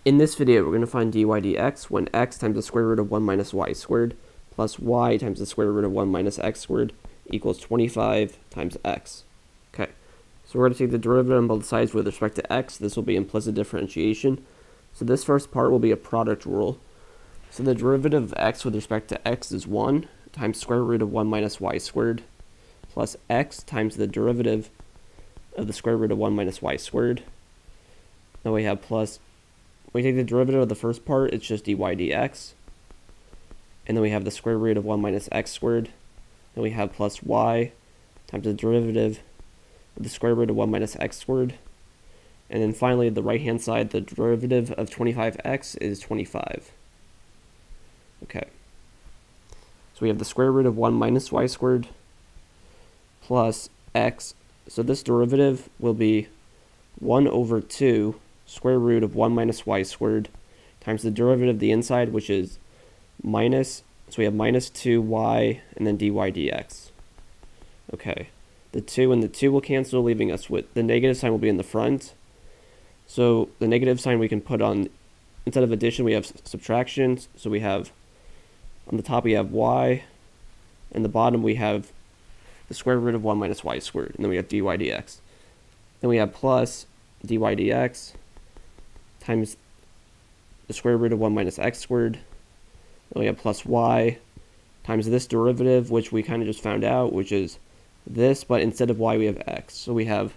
In this video, we're going to find dy dx when x times the square root of 1 minus y squared plus y times the square root of 1 minus x squared equals 25 times x. Okay, so we're going to take the derivative on both sides with respect to x. This will be implicit differentiation. So this first part will be a product rule. So the derivative of x with respect to x is 1 times square root of 1 minus y squared plus x times the derivative of the square root of 1 minus y squared. Then we have plus, when we take the derivative of the first part, it's just dy dx. And then we have the square root of 1 minus x squared. Then we have plus y times the derivative of the square root of 1 minus x squared. And then finally, the right-hand side, the derivative of 25x is 25. Okay. So we have the square root of 1 minus y squared plus x. So this derivative will be 1 over 2 square root of 1 minus y squared times the derivative of the inside, which is minus, so we have minus 2y and then dy dx. Okay, the 2 and the 2 will cancel, leaving us with the negative sign will be in the front. So the negative sign we can put on, instead of addition, we have subtraction. So we have, on the top we have y, and the bottom we have the square root of 1 minus y squared, and then we have dy dx. Then we have plus dy dx times the square root of 1 minus x squared. Then we have plus y times this derivative, which we kind of just found out, which is this, but instead of y we have x. So we have,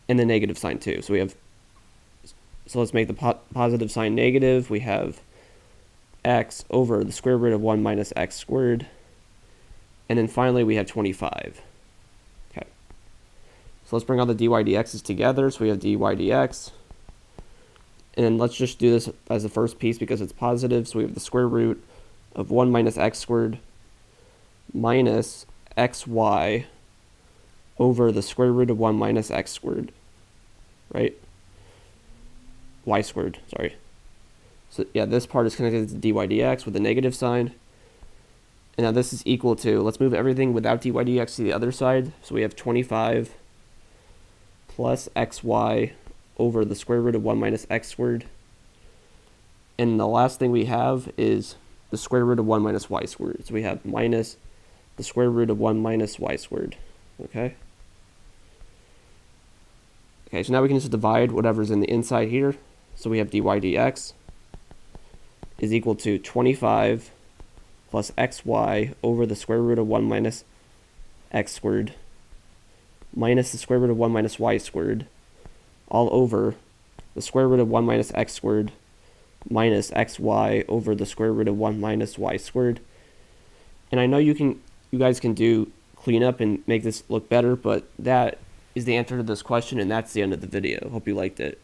and the negative sign too. So we have, so let's make the positive sign negative. We have x over the square root of 1 minus x squared. And then finally we have 25. Okay. So let's bring all the dy dx's together. So we have dy dx. And then let's just do this as the first piece because it's positive. So we have the square root of 1 minus x squared minus xy over the square root of 1 minus x squared, right? Y squared, sorry. So yeah, this part is connected to dy dx with the negative sign. And now this is equal to, let's move everything without dy dx to the other side. So we have 25 plus xy over the square root of 1 minus x squared. And the last thing we have is the square root of 1 minus y squared. So we have minus the square root of 1 minus y squared. Okay? Okay, so now we can just divide whatever's in the inside here. So we have dy dx is equal to 25 plus xy over the square root of 1 minus x squared minus the square root of 1 minus y squared all over the square root of 1 minus x squared minus xy over the square root of 1 minus y squared. And I know you guys can do cleanup and make this look better, but that is the answer to this question, and that's the end of the video. Hope you liked it.